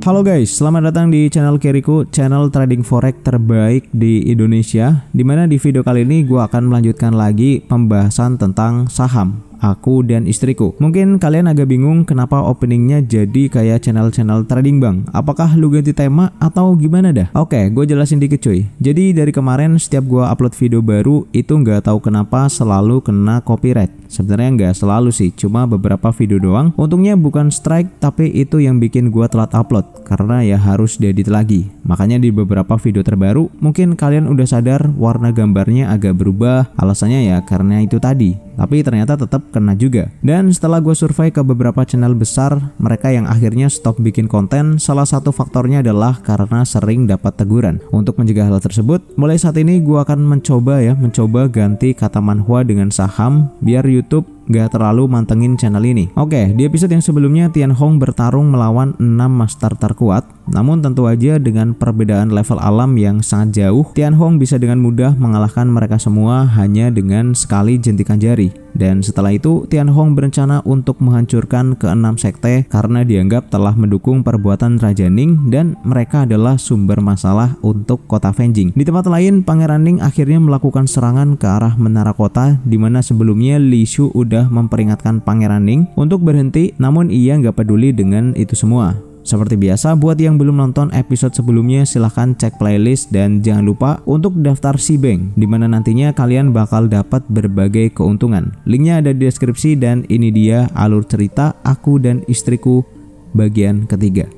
Halo guys, selamat datang di channel Kiriku, channel trading forex terbaik di Indonesia. Dimana di video kali ini gue akan melanjutkan lagi pembahasan tentang saham aku dan istriku. Mungkin kalian agak bingung kenapa openingnya jadi kayak channel-channel trading bang. Apakah lu ganti tema atau gimana dah? Oke, gue jelasin dikit cuy. Jadi dari kemarin setiap gue upload video baru itu nggak tahu kenapa selalu kena copyright. Sebenarnya nggak selalu sih, cuma beberapa video doang. Untungnya bukan strike, tapi itu yang bikin gue telat upload karena ya harus diedit lagi. Makanya di beberapa video terbaru mungkin kalian udah sadar warna gambarnya agak berubah. Alasannya ya karena itu tadi. Tapi ternyata tetap kena juga. Dan setelah gue survei ke beberapa channel besar, mereka yang akhirnya stop bikin konten, salah satu faktornya adalah karena sering dapat teguran. Untuk mencegah hal tersebut, mulai saat ini gue akan mencoba ganti kata manhwa dengan saham biar YouTube gak terlalu mantengin channel ini. Oke, di episode yang sebelumnya Tian Hong bertarung melawan 6 master terkuat. Namun tentu aja dengan perbedaan level alam yang sangat jauh, Tian Hong bisa dengan mudah mengalahkan mereka semua hanya dengan sekali jentikan jari. Dan setelah itu Tian Hong berencana untuk menghancurkan ke-6 sekte karena dianggap telah mendukung perbuatan Raja Ning dan mereka adalah sumber masalah untuk kota Fanjing. Di tempat lain, Pangeran Ning akhirnya melakukan serangan ke arah menara kota, di mana sebelumnya Li Shu udah memperingatkan Pangeran Ning untuk berhenti, namun ia nggak peduli dengan itu semua. Seperti biasa, buat yang belum nonton episode sebelumnya silahkan cek playlist dan jangan lupa untuk daftar SeaBank, dimana nantinya kalian bakal dapat berbagai keuntungan. Linknya ada di deskripsi dan ini dia alur cerita aku dan istriku bagian ketiga.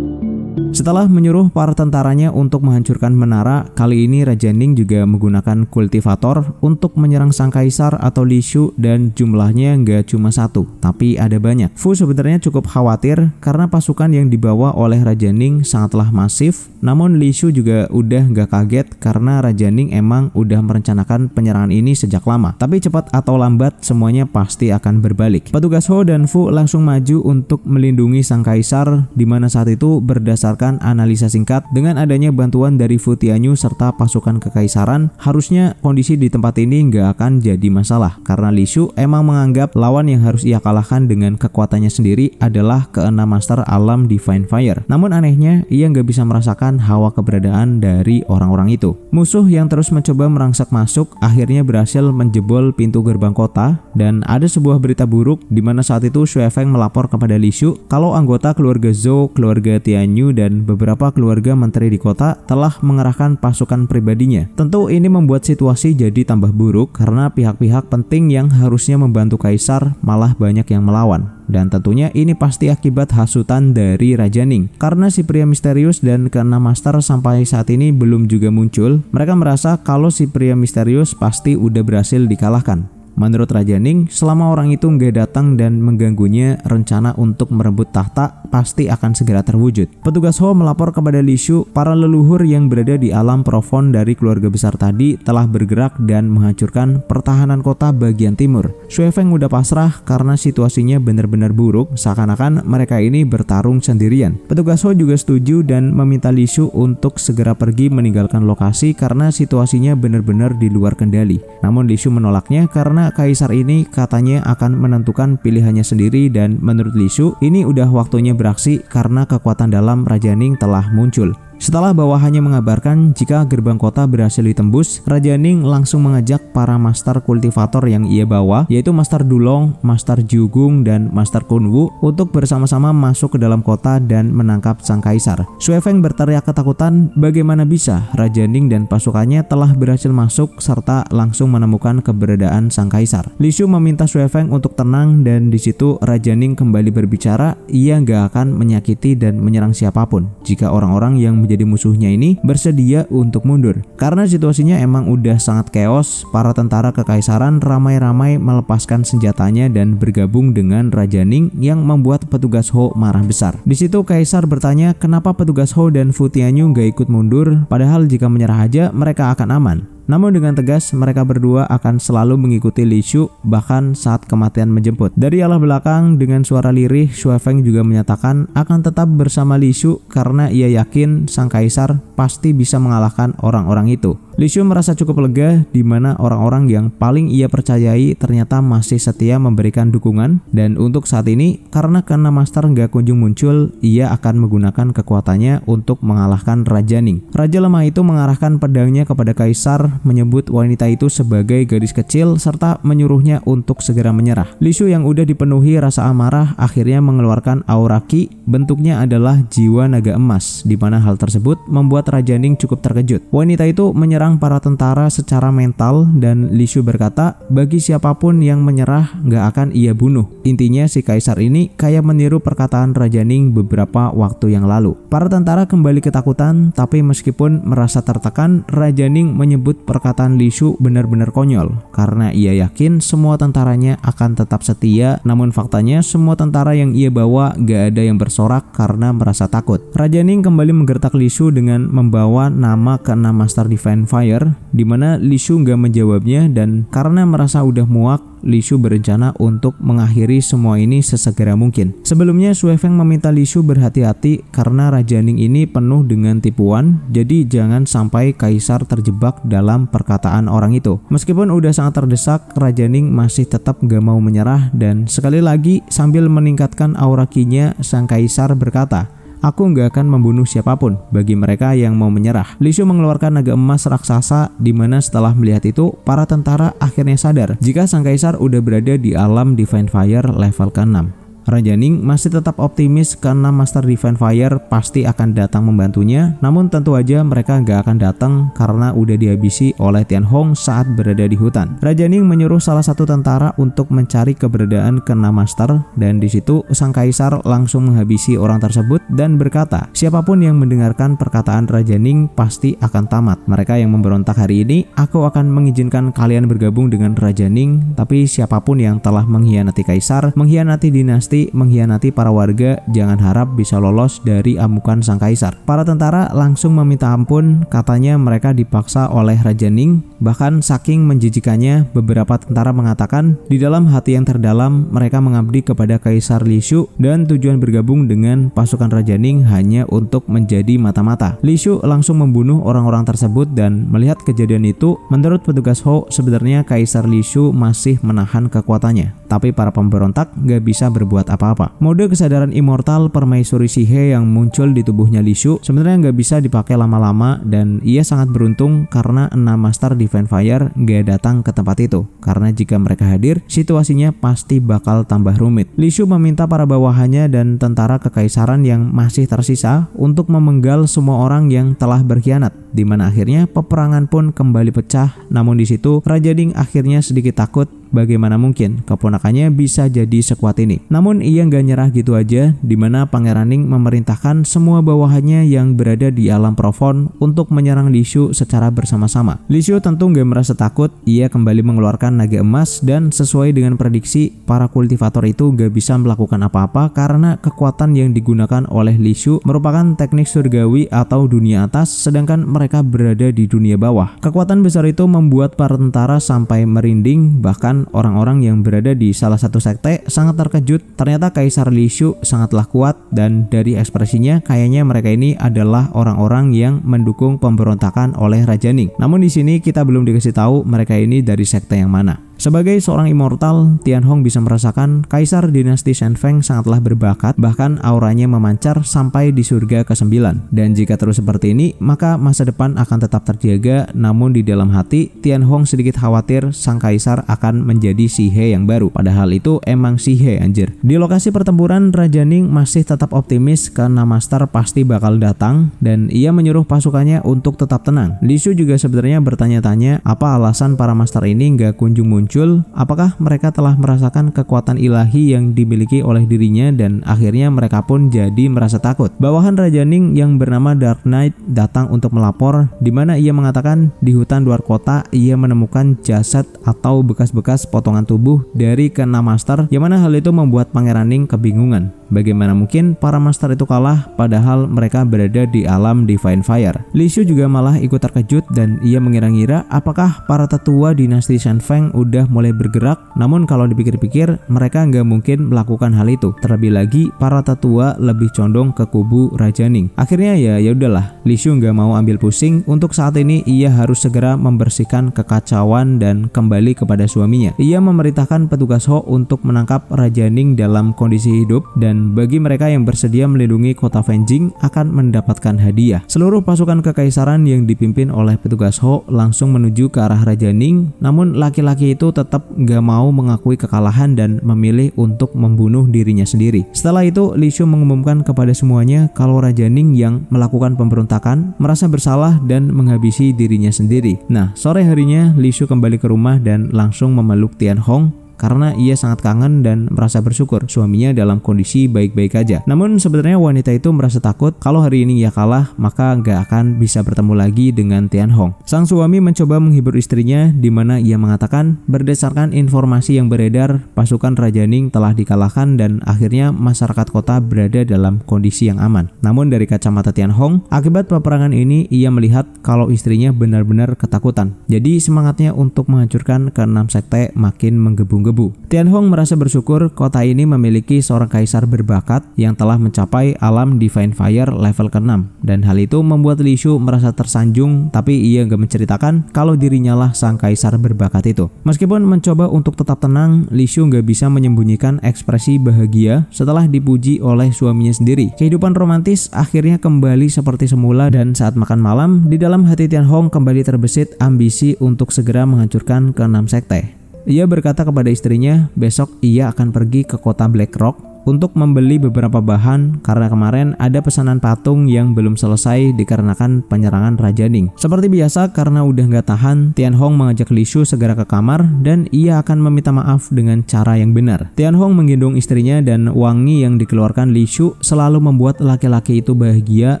Setelah menyuruh para tentaranya untuk menghancurkan menara, kali ini Raja Ning juga menggunakan kultivator untuk menyerang sang kaisar atau Li Shu, dan jumlahnya nggak cuma satu, tapi ada banyak. Fu sebenarnya cukup khawatir karena pasukan yang dibawa oleh Raja Ning sangatlah masif, namun Li Shu juga udah nggak kaget karena Raja Ning emang udah merencanakan penyerangan ini sejak lama. Tapi cepat atau lambat semuanya pasti akan berbalik. Petugas Ho dan Fu langsung maju untuk melindungi sang kaisar, di mana saat itu berdasarkan analisa singkat, dengan adanya bantuan dari Fu Tianyu serta pasukan kekaisaran, harusnya kondisi di tempat ini nggak akan jadi masalah karena Li Shu emang menganggap lawan yang harus ia kalahkan dengan kekuatannya sendiri adalah ke-6 master alam Divine Fire. Namun anehnya ia nggak bisa merasakan hawa keberadaan dari orang-orang itu. Musuh yang terus mencoba merangsak masuk akhirnya berhasil menjebol pintu gerbang kota, dan ada sebuah berita buruk di mana saat itu Xue Feng melapor kepada Li Shu kalau anggota keluarga Zhou, keluarga Tianyu, dan beberapa keluarga menteri di kota telah mengerahkan pasukan pribadinya. Tentu ini membuat situasi jadi tambah buruk karena pihak-pihak penting yang harusnya membantu kaisar malah banyak yang melawan. Dan tentunya ini pasti akibat hasutan dari Raja Ning. Karena si pria misterius dan ke-6 master sampai saat ini belum juga muncul, mereka merasa kalau si pria misterius pasti udah berhasil dikalahkan. Menurut Raja Ning, selama orang itu nggak datang dan mengganggunya, rencana untuk merebut tahta pasti akan segera terwujud. Petugas Ho melapor kepada Li Shu, para leluhur yang berada di alam profon dari keluarga besar tadi telah bergerak dan menghancurkan pertahanan kota bagian timur. Xue Feng udah pasrah karena situasinya benar-benar buruk, seakan-akan mereka ini bertarung sendirian. Petugas Ho juga setuju dan meminta Li Shu untuk segera pergi meninggalkan lokasi karena situasinya benar-benar di luar kendali. Namun Li Shu menolaknya karena kaisar ini katanya akan menentukan pilihannya sendiri, dan menurut Li Shu ini udah waktunya beraksi karena kekuatan dalam Raja Ning telah muncul. Setelah bawahannya mengabarkan jika gerbang kota berhasil ditembus, Raja Ning langsung mengajak para master kultivator yang ia bawa, yaitu Master Dulong, Master Jugung, dan Master Kunwu untuk bersama-sama masuk ke dalam kota dan menangkap sang kaisar. Xue Feng berteriak ketakutan, bagaimana bisa Raja Ning dan pasukannya telah berhasil masuk serta langsung menemukan keberadaan sang kaisar. Li Shu meminta Xue Feng untuk tenang, dan di situ Raja Ning kembali berbicara, ia nggak akan menyakiti dan menyerang siapapun jika orang-orang yang menjadi musuhnya ini bersedia untuk mundur. Karena situasinya emang udah sangat chaos, para tentara kekaisaran ramai-ramai melepaskan senjatanya dan bergabung dengan Raja Ning yang membuat petugas Ho marah besar. Di situ kaisar bertanya kenapa petugas Ho dan Fu Tianyu gak ikut mundur, padahal jika menyerah aja mereka akan aman. Namun dengan tegas mereka berdua akan selalu mengikuti Li Shu bahkan saat kematian menjemput. Dari arah belakang dengan suara lirih, Xue Feng juga menyatakan akan tetap bersama Li Shu karena ia yakin sang kaisar pasti bisa mengalahkan orang-orang itu. Li Shu merasa cukup lega di mana orang-orang yang paling ia percayai ternyata masih setia memberikan dukungan, dan untuk saat ini karena keenam master nggak kunjung muncul, ia akan menggunakan kekuatannya untuk mengalahkan Raja Ning. Raja lemah itu mengarahkan pedangnya kepada kaisar, menyebut wanita itu sebagai gadis kecil serta menyuruhnya untuk segera menyerah. Li Shu yang udah dipenuhi rasa amarah akhirnya mengeluarkan aura Qi, bentuknya adalah jiwa naga emas, di mana hal tersebut membuat Raja Ning cukup terkejut. Wanita itu menyerang para tentara secara mental dan Li Shu berkata, bagi siapapun yang menyerah nggak akan ia bunuh. Intinya si kaisar ini kayak meniru perkataan Raja Ning beberapa waktu yang lalu. Para tentara kembali ketakutan, tapi meskipun merasa tertekan, Raja Ning menyebut perkataan Li Shu benar-benar konyol karena ia yakin semua tentaranya akan tetap setia, namun faktanya semua tentara yang ia bawa gak ada yang bersorak karena merasa takut. Raja Ning kembali menggertak Li Shu dengan membawa nama ke-6 Master Divine Fire, di mana Li Shu gak menjawabnya, dan karena merasa udah muak, Li Shu berencana untuk mengakhiri semua ini sesegera mungkin. Sebelumnya Xue Feng meminta Li Shu berhati-hati karena Raja Ning ini penuh dengan tipuan, jadi jangan sampai kaisar terjebak dalam perkataan orang itu. Meskipun udah sangat terdesak, Raja Ning masih tetap gak mau menyerah, dan sekali lagi sambil meningkatkan aura Qi-nya, sang kaisar berkata, aku nggak akan membunuh siapapun bagi mereka yang mau menyerah. Li Shu mengeluarkan naga emas raksasa, di mana setelah melihat itu para tentara akhirnya sadar jika sang kaisar udah berada di alam Divine Fire level ke-6. Raja Ning masih tetap optimis karena Master Divine Fire pasti akan datang membantunya, namun tentu aja mereka nggak akan datang karena udah dihabisi oleh Tian Hong saat berada di hutan. Raja Ning menyuruh salah satu tentara untuk mencari keberadaan ke-6 Master, dan di situ sang kaisar langsung menghabisi orang tersebut dan berkata, siapapun yang mendengarkan perkataan Raja Ning pasti akan tamat. Mereka yang memberontak hari ini, aku akan mengizinkan kalian bergabung dengan Raja Ning, tapi siapapun yang telah mengkhianati kaisar, mengkhianati dinasti, mengkhianati para warga, jangan harap bisa lolos dari amukan sang kaisar. Para tentara langsung meminta ampun, katanya mereka dipaksa oleh Raja Ning. Bahkan saking menjijikannya, beberapa tentara mengatakan di dalam hati yang terdalam mereka mengabdi kepada Kaisar Li Shu, dan tujuan bergabung dengan pasukan Raja Ning hanya untuk menjadi mata-mata. Li Shu langsung membunuh orang-orang tersebut, dan melihat kejadian itu, menurut petugas Ho, sebenarnya Kaisar Li Shu masih menahan kekuatannya, tapi para pemberontak gak bisa berbuat apa-apa. Mode kesadaran immortal permaisuri Sihe yang muncul di tubuhnya Li Shu sebenarnya nggak bisa dipakai lama-lama, dan ia sangat beruntung karena 6 Master Divine Fire nggak datang ke tempat itu, karena jika mereka hadir, situasinya pasti bakal tambah rumit. Li Shu meminta para bawahannya dan tentara kekaisaran yang masih tersisa untuk memenggal semua orang yang telah berkhianat, di mana akhirnya peperangan pun kembali pecah. Namun di situ Raja Ning akhirnya sedikit takut. Bagaimana mungkin keponakannya bisa jadi sekuat ini? Namun ia nggak nyerah gitu aja, dimana Pangeran Ning memerintahkan semua bawahannya yang berada di alam Profon untuk menyerang Li Shu secara bersama-sama. Li Shu tentu nggak merasa takut, ia kembali mengeluarkan naga emas, dan sesuai dengan prediksi, para kultivator itu nggak bisa melakukan apa-apa karena kekuatan yang digunakan oleh Li Shu merupakan teknik surgawi atau dunia atas, sedangkan mereka berada di dunia bawah. Kekuatan besar itu membuat para tentara sampai merinding, bahkan orang-orang yang berada di salah satu sekte sangat terkejut. Ternyata Kaisar Li Shu sangatlah kuat, dan dari ekspresinya kayaknya mereka ini adalah orang-orang yang mendukung pemberontakan oleh Raja Ning. Namun di sini kita belum dikasih tahu mereka ini dari sekte yang mana. Sebagai seorang immortal, Tian Hong bisa merasakan Kaisar dinasti Shen Feng sangatlah berbakat, bahkan auranya memancar sampai di surga ke-9. Dan jika terus seperti ini, maka masa depan akan tetap terjaga. Namun di dalam hati, Tian Hong sedikit khawatir sang Kaisar akan menjadi Sihe yang baru. Padahal itu emang Sihe anjir. Di lokasi pertempuran, Raja Ning masih tetap optimis karena Master pasti bakal datang, dan ia menyuruh pasukannya untuk tetap tenang. Li Shu juga sebenarnya bertanya-tanya apa alasan para Master ini nggak kunjung muncul. Apakah mereka telah merasakan kekuatan ilahi yang dimiliki oleh dirinya, dan akhirnya mereka pun jadi merasa takut. Bawahan Raja Ning yang bernama Dark Knight datang untuk melapor, di mana ia mengatakan di hutan luar kota ia menemukan jasad atau bekas-bekas potongan tubuh dari ke-6 Master, yang mana hal itu membuat Pangeran Ning kebingungan. Bagaimana mungkin para master itu kalah padahal mereka berada di alam Divine Fire. Li Shu juga malah ikut terkejut dan ia mengira-ngira apakah para tetua dinasti Shen Feng udah mulai bergerak. Namun kalau dipikir-pikir mereka nggak mungkin melakukan hal itu. Terlebih lagi para tetua lebih condong ke kubu Raja Ning. Akhirnya ya udahlah, Li Shu nggak mau ambil pusing. Untuk saat ini ia harus segera membersihkan kekacauan dan kembali kepada suaminya. Ia memerintahkan petugas Ho untuk menangkap Raja Ning dalam kondisi hidup, dan bagi mereka yang bersedia melindungi kota Fanjing akan mendapatkan hadiah. Seluruh pasukan kekaisaran yang dipimpin oleh petugas Ho langsung menuju ke arah Raja Ning, namun laki-laki itu tetap gak mau mengakui kekalahan dan memilih untuk membunuh dirinya sendiri. Setelah itu Li Shu mengumumkan kepada semuanya kalau Raja Ning yang melakukan pemberontakan merasa bersalah dan menghabisi dirinya sendiri. Nah, sore harinya Li Shu kembali ke rumah dan langsung memeluk Tian Hong karena ia sangat kangen dan merasa bersyukur suaminya dalam kondisi baik-baik aja. Namun sebenarnya wanita itu merasa takut kalau hari ini ia kalah maka nggak akan bisa bertemu lagi dengan Tian Hong. Sang suami mencoba menghibur istrinya di mana ia mengatakan berdasarkan informasi yang beredar pasukan Raja Ning telah dikalahkan dan akhirnya masyarakat kota berada dalam kondisi yang aman. Namun dari kacamata Tian Hong, akibat peperangan ini ia melihat kalau istrinya benar-benar ketakutan. Jadi semangatnya untuk menghancurkan keenam sekte makin menggebu-gebu. Tian Hong merasa bersyukur kota ini memiliki seorang kaisar berbakat yang telah mencapai alam Divine Fire level ke-6, dan hal itu membuat Li Shu merasa tersanjung, tapi ia gak menceritakan kalau dirinya lah sang kaisar berbakat itu. Meskipun mencoba untuk tetap tenang, Li Shu gak bisa menyembunyikan ekspresi bahagia setelah dipuji oleh suaminya sendiri. Kehidupan romantis akhirnya kembali seperti semula, dan saat makan malam di dalam hati Tian Hong kembali terbesit ambisi untuk segera menghancurkan keenam sekte. Ia berkata kepada istrinya, besok ia akan pergi ke kota Black Rock untuk membeli beberapa bahan karena kemarin ada pesanan patung yang belum selesai dikarenakan penyerangan Raja Ning. Seperti biasa karena udah nggak tahan, Tian Hong mengajak Li Shu segera ke kamar dan ia akan meminta maaf dengan cara yang benar. Tian Hong menggendong istrinya dan wangi yang dikeluarkan Li Shu selalu membuat laki-laki itu bahagia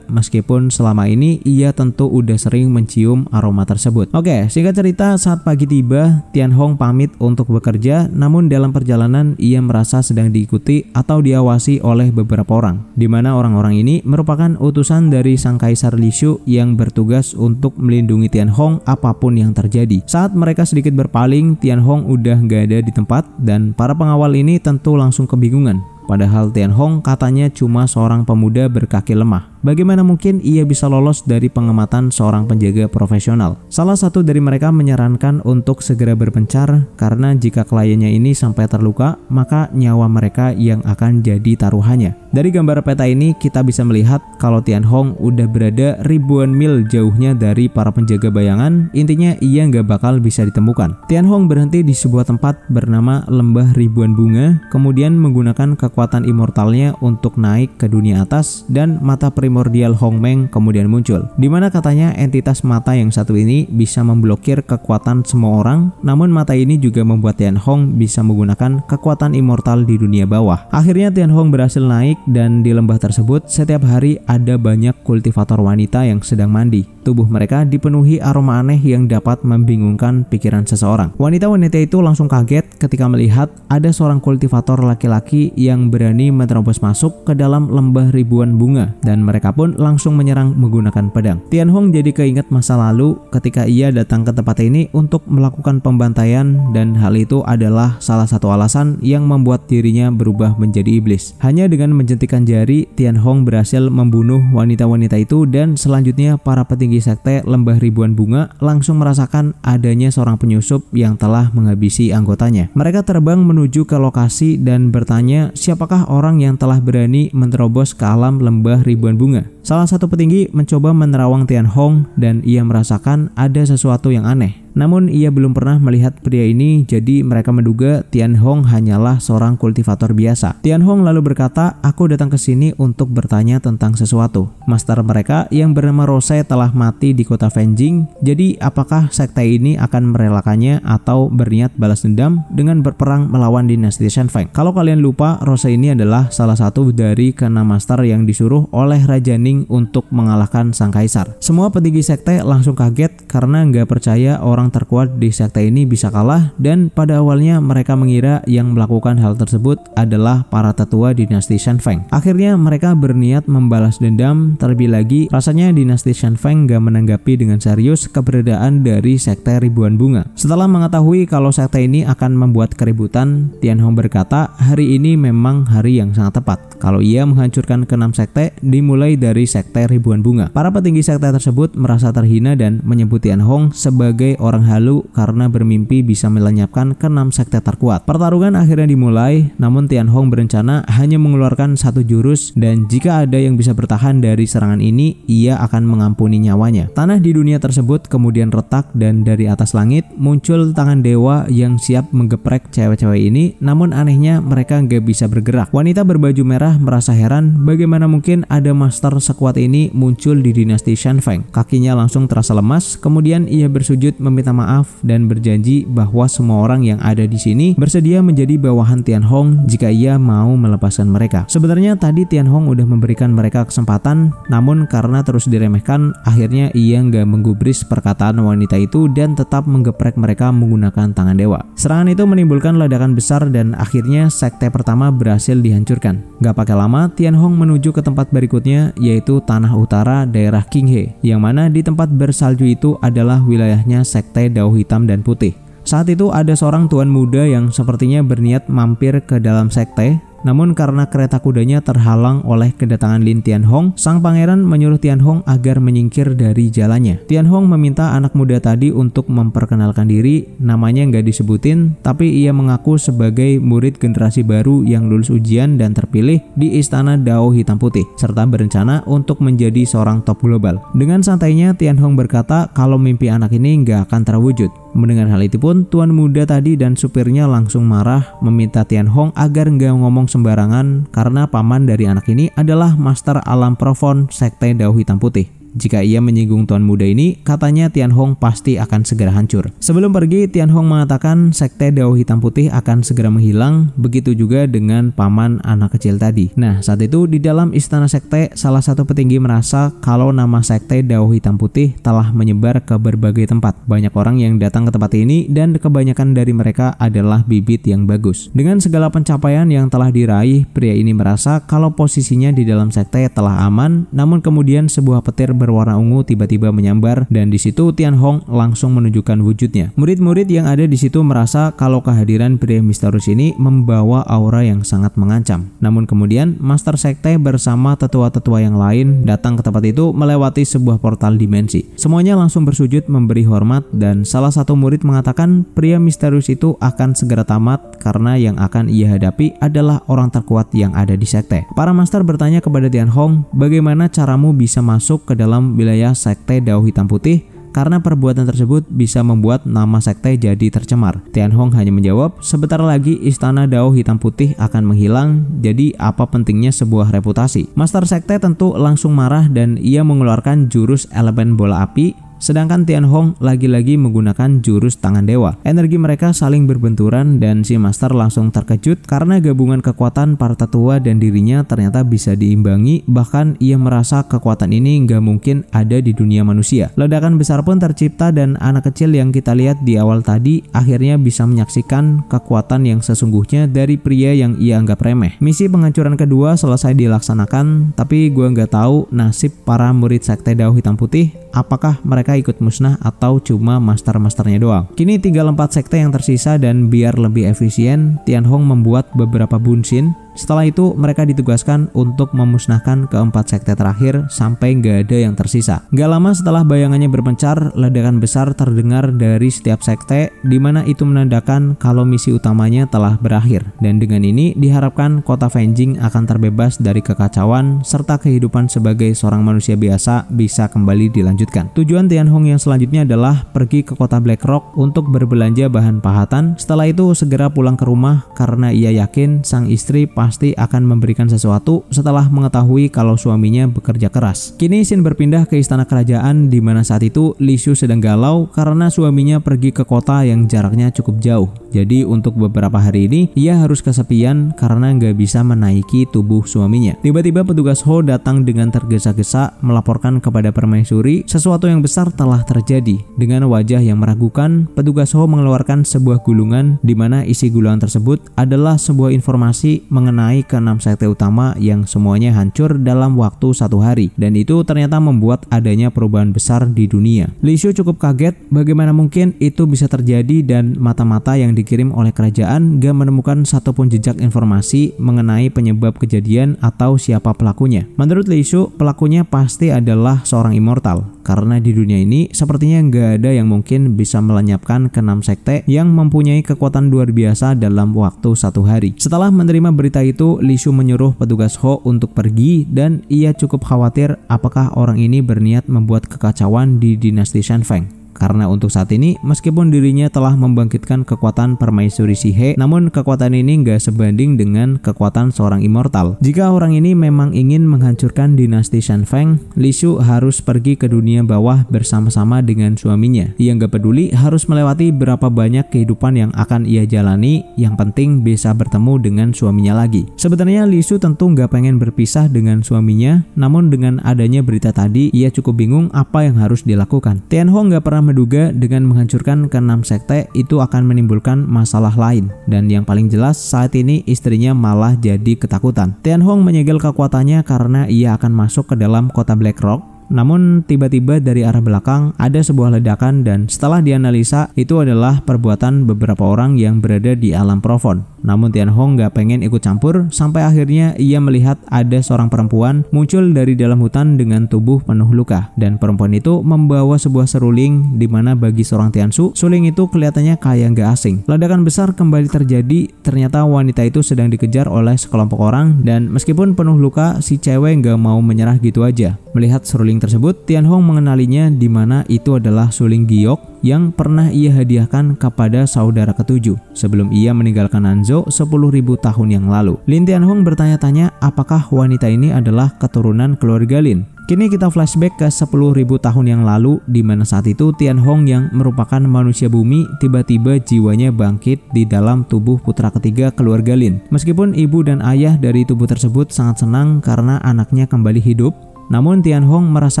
meskipun selama ini ia tentu udah sering mencium aroma tersebut. Oke, singkat cerita saat pagi tiba, Tian Hong pamit untuk bekerja, namun dalam perjalanan ia merasa sedang diikuti atau diawasi oleh beberapa orang, di mana orang-orang ini merupakan utusan dari sang kaisar Li Shu yang bertugas untuk melindungi Tian Hong apapun yang terjadi. Saat mereka sedikit berpaling, Tian Hong udah gak ada di tempat dan para pengawal ini tentu langsung kebingungan. Padahal Tian Hong katanya cuma seorang pemuda berkaki lemah. Bagaimana mungkin ia bisa lolos dari pengamatan seorang penjaga profesional? Salah satu dari mereka menyarankan untuk segera berpencar karena jika kliennya ini sampai terluka, maka nyawa mereka yang akan jadi taruhannya. Dari gambar peta ini kita bisa melihat kalau Tian Hong udah berada ribuan mil jauhnya dari para penjaga bayangan. Intinya ia nggak bakal bisa ditemukan. Tian Hong berhenti di sebuah tempat bernama Lembah Ribuan Bunga, kemudian menggunakan kekuatan immortalnya untuk naik ke dunia atas dan mata primordial Hong Meng kemudian muncul, dimana katanya entitas mata yang satu ini bisa memblokir kekuatan semua orang. Namun mata ini juga membuat Tian Hong bisa menggunakan kekuatan immortal di dunia bawah. Akhirnya Tian Hong berhasil naik dan di lembah tersebut setiap hari ada banyak kultivator wanita yang sedang mandi. Tubuh mereka dipenuhi aroma aneh yang dapat membingungkan pikiran seseorang. Wanita-wanita itu langsung kaget ketika melihat ada seorang kultivator laki-laki yang berani menerobos masuk ke dalam lembah ribuan bunga, dan mereka pun langsung menyerang menggunakan pedang. Tian Hong jadi keinget masa lalu ketika ia datang ke tempat ini untuk melakukan pembantaian, dan hal itu adalah salah satu alasan yang membuat dirinya berubah menjadi iblis. Hanya dengan menjentikan jari, Tian Hong berhasil membunuh wanita-wanita itu, dan selanjutnya para petinggi sekte Lembah Ribuan Bunga langsung merasakan adanya seorang penyusup yang telah menghabisi anggotanya. Mereka terbang menuju ke lokasi dan bertanya siapakah orang yang telah berani menerobos ke alam Lembah Ribuan Bunga. Salah satu petinggi mencoba menerawang Tian Hong dan ia merasakan ada sesuatu yang aneh. Namun ia belum pernah melihat pria ini, jadi mereka menduga Tian Hong hanyalah seorang kultivator biasa. Tian Hong lalu berkata, aku datang ke sini untuk bertanya tentang sesuatu. Master mereka yang bernama Rose telah mati di kota Fanjing, jadi apakah sekte ini akan merelakannya atau berniat balas dendam dengan berperang melawan dinasti Shen Feng? Kalau kalian lupa, Rose ini adalah salah satu dari ke-6 master yang disuruh oleh Raja Ning untuk mengalahkan sang kaisar. Semua petinggi sekte langsung kaget karena nggak percaya orang orang terkuat di sekte ini bisa kalah, dan pada awalnya mereka mengira yang melakukan hal tersebut adalah para tetua dinasti Shan Feng. Akhirnya mereka berniat membalas dendam. Terlebih lagi, rasanya dinasti Shan Feng gak menanggapi dengan serius keberadaan dari sekte Ribuan Bunga. Setelah mengetahui kalau sekte ini akan membuat keributan, Tianhong berkata hari ini memang hari yang sangat tepat kalau ia menghancurkan ke-6 sekte, dimulai dari sekte Ribuan Bunga. Para petinggi sekte tersebut merasa terhina dan menyebut Tianhong sebagai orang halu karena bermimpi bisa melenyapkan ke-6 sekte terkuat. Pertarungan akhirnya dimulai, namun Tianhong berencana hanya mengeluarkan satu jurus, dan jika ada yang bisa bertahan dari serangan ini, ia akan mengampuni nyawanya. Tanah di dunia tersebut kemudian retak, dan dari atas langit muncul tangan dewa yang siap menggeprek cewek-cewek ini, namun anehnya mereka nggak bisa bergerak. Wanita berbaju merah merasa heran bagaimana mungkin ada master sekuat ini muncul di dinasti Shan Feng. Kakinya langsung terasa lemas, kemudian ia bersujud meminta maaf dan berjanji bahwa semua orang yang ada di sini bersedia menjadi bawahan Tianhong jika ia mau melepaskan mereka. Sebenarnya tadi Tianhong udah memberikan mereka kesempatan, namun karena terus diremehkan, akhirnya ia nggak menggubris perkataan wanita itu dan tetap menggeprek mereka menggunakan tangan dewa. Serangan itu menimbulkan ledakan besar dan akhirnya sekte pertama berhasil dihancurkan. Gak pakai lama, Tianhong menuju ke tempat berikutnya, yaitu tanah utara daerah Qinghe, yang mana di tempat bersalju itu adalah wilayahnya sekte Dao Hitam dan Putih. Saat itu ada seorang tuan muda yang sepertinya berniat mampir ke dalam sekte. Namun karena kereta kudanya terhalang oleh kedatangan Lin Tianhong, sang pangeran menyuruh Tianhong agar menyingkir dari jalannya. Tianhong meminta anak muda tadi untuk memperkenalkan diri, namanya nggak disebutin, tapi ia mengaku sebagai murid generasi baru yang lulus ujian dan terpilih di istana Dao Hitam Putih, serta berencana untuk menjadi seorang top global. Dengan santainya Tianhong berkata kalau mimpi anak ini nggak akan terwujud. Mendengar hal itu pun, tuan muda tadi dan supirnya langsung marah meminta Tianhong agar nggak ngomong sembarangan karena paman dari anak ini adalah Master Alam Profon sekte Dao Hitam Putih. Jika ia menyinggung tuan muda ini, katanya Tianhong pasti akan segera hancur. Sebelum pergi, Tianhong mengatakan sekte Dao Hitam Putih akan segera menghilang, begitu juga dengan paman anak kecil tadi. Nah, saat itu di dalam istana sekte, salah satu petinggi merasa kalau nama sekte Dao Hitam Putih telah menyebar ke berbagai tempat. Banyak orang yang datang ke tempat ini dan kebanyakan dari mereka adalah bibit yang bagus. Dengan segala pencapaian yang telah diraih, pria ini merasa kalau posisinya di dalam sekte telah aman, namun kemudian sebuah petir berwarna ungu tiba-tiba menyambar, dan di situ Tianhong langsung menunjukkan wujudnya. Murid-murid yang ada di situ merasa kalau kehadiran pria misterius ini membawa aura yang sangat mengancam. Namun kemudian Master Sekte bersama tetua-tetua yang lain datang ke tempat itu melewati sebuah portal dimensi. Semuanya langsung bersujud memberi hormat, dan salah satu murid mengatakan pria misterius itu akan segera tamat karena yang akan ia hadapi adalah orang terkuat yang ada di sekte. Para master bertanya kepada Tianhong, bagaimana caramu bisa masuk ke dalam wilayah sekte Dao Hitam Putih karena perbuatan tersebut bisa membuat nama sekte jadi tercemar. Tianhong hanya menjawab, sebentar lagi istana Dao Hitam Putih akan menghilang, jadi apa pentingnya sebuah reputasi. Master sekte tentu langsung marah dan ia mengeluarkan jurus elemen bola api. Sedangkan Tianhong lagi-lagi menggunakan jurus tangan dewa. Energi mereka saling berbenturan dan si master langsung terkejut karena gabungan kekuatan para tetua dan dirinya ternyata bisa diimbangi. Bahkan ia merasa kekuatan ini nggak mungkin ada di dunia manusia. Ledakan besar pun tercipta dan anak kecil yang kita lihat di awal tadi akhirnya bisa menyaksikan kekuatan yang sesungguhnya dari pria yang ia anggap remeh. Misi penghancuran kedua selesai dilaksanakan, tapi gua nggak tahu nasib para murid sekte Dao Hitam Putih. Apakah mereka ikut musnah atau cuma master-masternya doang? Kini tinggal 4 sekte yang tersisa, dan biar lebih efisien, Tianhong membuat beberapa bunshin. Setelah itu mereka ditugaskan untuk memusnahkan keempat sekte terakhir sampai nggak ada yang tersisa. Gak lama setelah bayangannya berpencar, ledakan besar terdengar dari setiap sekte, di mana itu menandakan kalau misi utamanya telah berakhir. Dan dengan ini diharapkan kota Fanjing akan terbebas dari kekacauan serta kehidupan sebagai seorang manusia biasa bisa kembali dilanjutkan. Tujuan Tianhong yang selanjutnya adalah pergi ke kota Black Rock untuk berbelanja bahan pahatan. Setelah itu segera pulang ke rumah karena ia yakin sang istri pasti akan memberikan sesuatu setelah mengetahui kalau suaminya bekerja keras. Kini scene berpindah ke istana kerajaan, di mana saat itu Li Shu sedang galau karena suaminya pergi ke kota yang jaraknya cukup jauh. Jadi untuk beberapa hari ini ia harus kesepian karena nggak bisa menaiki tubuh suaminya. Tiba-tiba petugas Ho datang dengan tergesa-gesa melaporkan kepada permaisuri sesuatu yang besar besar telah terjadi. Dengan wajah yang meragukan, petugas Ho mengeluarkan sebuah gulungan di mana isi gulungan tersebut adalah sebuah informasi mengenai ke-6 sekte utama yang semuanya hancur dalam waktu 1 hari, dan itu ternyata membuat adanya perubahan besar di dunia. Li Shu cukup kaget bagaimana mungkin itu bisa terjadi, dan mata-mata yang dikirim oleh kerajaan gak menemukan satupun jejak informasi mengenai penyebab kejadian atau siapa pelakunya. Menurut Li Shu, pelakunya pasti adalah seorang immortal, karena di dunia ini sepertinya nggak ada yang mungkin bisa melenyapkan ke-6 sekte yang mempunyai kekuatan luar biasa dalam waktu 1 hari. Setelah menerima berita itu, Li Shu menyuruh petugas Ho untuk pergi, dan ia cukup khawatir apakah orang ini berniat membuat kekacauan di dinasti Shen Feng. Karena untuk saat ini, meskipun dirinya telah membangkitkan kekuatan permaisuri Shihe, namun kekuatan ini nggak sebanding dengan kekuatan seorang immortal. Jika orang ini memang ingin menghancurkan dinasti Shen Feng, Li Shu harus pergi ke dunia bawah bersama-sama dengan suaminya. Ia nggak peduli harus melewati berapa banyak kehidupan yang akan ia jalani, yang penting bisa bertemu dengan suaminya lagi. Sebenarnya Li Shu tentu nggak pengen berpisah dengan suaminya, namun dengan adanya berita tadi, ia cukup bingung apa yang harus dilakukan. Tianhong nggak pernah menduga dengan menghancurkan ke-6 sekte itu akan menimbulkan masalah lain, dan yang paling jelas saat ini istrinya malah jadi ketakutan. Tianhong menyegel kekuatannya karena ia akan masuk ke dalam kota Black Rock. Namun tiba-tiba dari arah belakang ada sebuah ledakan, dan setelah dianalisa itu adalah perbuatan beberapa orang yang berada di alam Profon. Namun Tianhong gak pengen ikut campur, sampai akhirnya ia melihat ada seorang perempuan muncul dari dalam hutan dengan tubuh penuh luka, dan perempuan itu membawa sebuah seruling di mana bagi seorang Tianshu, suling itu kelihatannya kayak gak asing. Ledakan besar kembali terjadi, ternyata wanita itu sedang dikejar oleh sekelompok orang, dan meskipun penuh luka, si cewek gak mau menyerah gitu aja. Melihat seruling tersebut, Tianhong mengenalinya di mana itu adalah suling giok yang pernah ia hadiahkan kepada saudara ketujuh sebelum ia meninggalkan Hanzhou 10.000 tahun yang lalu. Lin Tianhong bertanya-tanya apakah wanita ini adalah keturunan keluarga Lin. Kini kita flashback ke 10.000 tahun yang lalu, di mana saat itu Tianhong yang merupakan manusia bumi tiba-tiba jiwanya bangkit di dalam tubuh putra ketiga keluarga Lin. Meskipun ibu dan ayah dari tubuh tersebut sangat senang karena anaknya kembali hidup, namun Tianhong merasa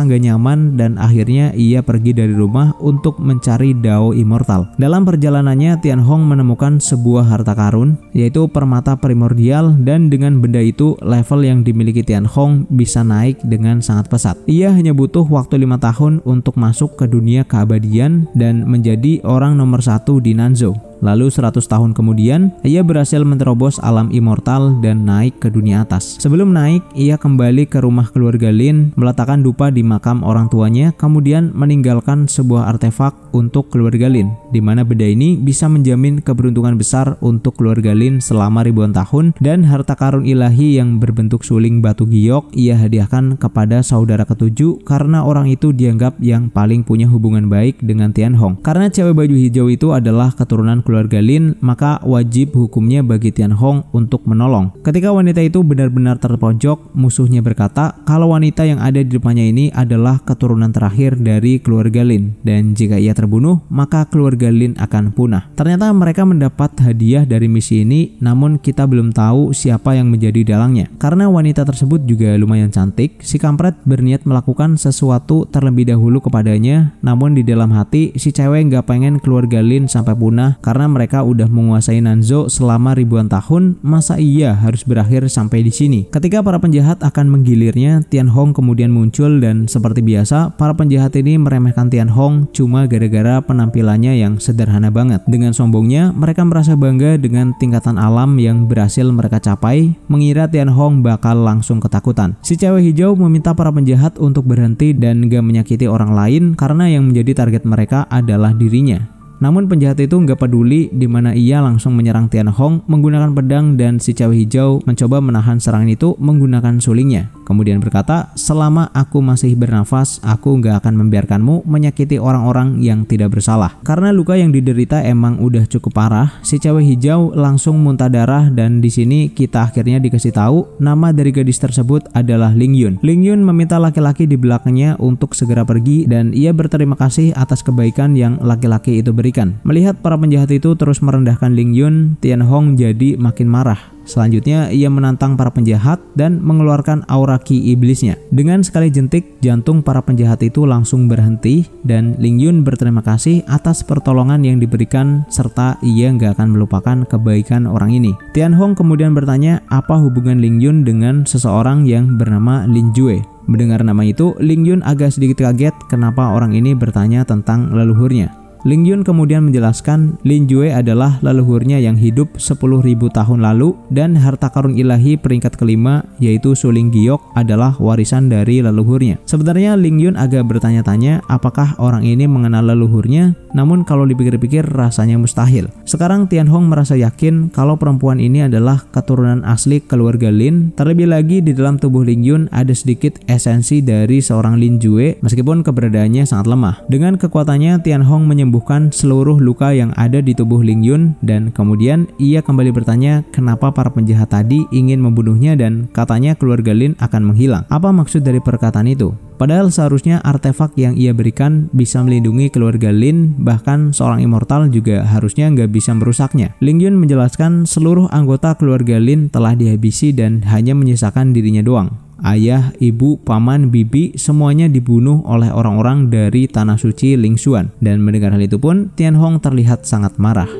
gak nyaman dan akhirnya ia pergi dari rumah untuk mencari Dao Immortal. Dalam perjalanannya Tianhong menemukan sebuah harta karun, yaitu permata primordial, dan dengan benda itu level yang dimiliki Tianhong bisa naik dengan sangat pesat. Ia hanya butuh waktu 5 tahun untuk masuk ke dunia keabadian dan menjadi orang nomor 1 di Nanzhou. Lalu 100 tahun kemudian, ia berhasil menerobos alam immortal dan naik ke dunia atas. Sebelum naik, ia kembali ke rumah keluarga Lin, meletakkan dupa di makam orang tuanya, kemudian meninggalkan sebuah artefak untuk keluarga Lin, di mana benda ini bisa menjamin keberuntungan besar untuk keluarga Lin selama ribuan tahun, dan harta karun ilahi yang berbentuk suling batu giok ia hadiahkan kepada saudara ketujuh karena orang itu dianggap yang paling punya hubungan baik dengan Tianhong. Karena cewek baju hijau itu adalah keturunan keluarga Lin, maka wajib hukumnya bagi Tianhong untuk menolong. Ketika wanita itu benar-benar terpojok, musuhnya berkata kalau wanita yang ada di depannya ini adalah keturunan terakhir dari keluarga Lin, dan jika ia terbunuh, maka keluarga Lin akan punah. Ternyata mereka mendapat hadiah dari misi ini, namun kita belum tahu siapa yang menjadi dalangnya. Karena wanita tersebut juga lumayan cantik, si kampret berniat melakukan sesuatu terlebih dahulu kepadanya, namun di dalam hati si cewek nggak pengen keluarga Lin sampai punah karena mereka udah menguasai Nanzhou selama ribuan tahun, masa iya harus berakhir sampai di sini. Ketika para penjahat akan menggilirnya, Tianhong kemudian muncul, dan seperti biasa para penjahat ini meremehkan Tianhong cuma gara-gara penampilannya yang sederhana banget. Dengan sombongnya, mereka merasa bangga dengan tingkatan alam yang berhasil mereka capai, mengira Tianhong bakal langsung ketakutan. Si cewek hijau meminta para penjahat untuk berhenti dan gak menyakiti orang lain karena yang menjadi target mereka adalah dirinya. Namun penjahat itu nggak peduli, di mana ia langsung menyerang Tianhong menggunakan pedang, dan si cewek hijau mencoba menahan serangan itu menggunakan sulingnya. Kemudian berkata, selama aku masih bernafas, aku nggak akan membiarkanmu menyakiti orang-orang yang tidak bersalah. Karena luka yang diderita emang udah cukup parah, si cewek hijau langsung muntah darah, dan di sini kita akhirnya dikasih tahu nama dari gadis tersebut adalah Ling Yun. Ling Yun meminta laki-laki di belakangnya untuk segera pergi, dan ia berterima kasih atas kebaikan yang laki-laki itu beri. melarikan. Melihat para penjahat itu terus merendahkan Ling Yun, Tianhong jadi makin marah. Selanjutnya, ia menantang para penjahat dan mengeluarkan aura ki iblisnya. Dengan sekali jentik, jantung para penjahat itu langsung berhenti dan Ling Yun berterima kasih atas pertolongan yang diberikan serta ia nggak akan melupakan kebaikan orang ini. Tianhong kemudian bertanya apa hubungan Ling Yun dengan seseorang yang bernama Lin Jue. Mendengar nama itu, Ling Yun agak sedikit kaget kenapa orang ini bertanya tentang leluhurnya. Ling Yun kemudian menjelaskan Lin Jue adalah leluhurnya yang hidup 10.000 tahun lalu dan harta karun ilahi peringkat kelima yaitu Suling Giok adalah warisan dari leluhurnya. Sebenarnya Ling Yun agak bertanya-tanya apakah orang ini mengenal leluhurnya, namun kalau dipikir-pikir rasanya mustahil. Sekarang Tianhong merasa yakin kalau perempuan ini adalah keturunan asli keluarga Lin. Terlebih lagi di dalam tubuh Ling Yun ada sedikit esensi dari seorang Lin Jue meskipun keberadaannya sangat lemah. Dengan kekuatannya Tianhong menyembuhkan seluruh luka yang ada di tubuh Ling Yun dan kemudian ia kembali bertanya kenapa para penjahat tadi ingin membunuhnya dan katanya keluarga Lin akan menghilang. Apa maksud dari perkataan itu? Padahal seharusnya artefak yang ia berikan bisa melindungi keluarga Lin, bahkan seorang immortal juga harusnya nggak bisa merusaknya. Ling Yun menjelaskan seluruh anggota keluarga Lin telah dihabisi dan hanya menyisakan dirinya doang. Ayah, ibu, paman, bibi semuanya dibunuh oleh orang-orang dari tanah suci Ling Xuan. Dan mendengar hal itu pun Tianhong terlihat sangat marah.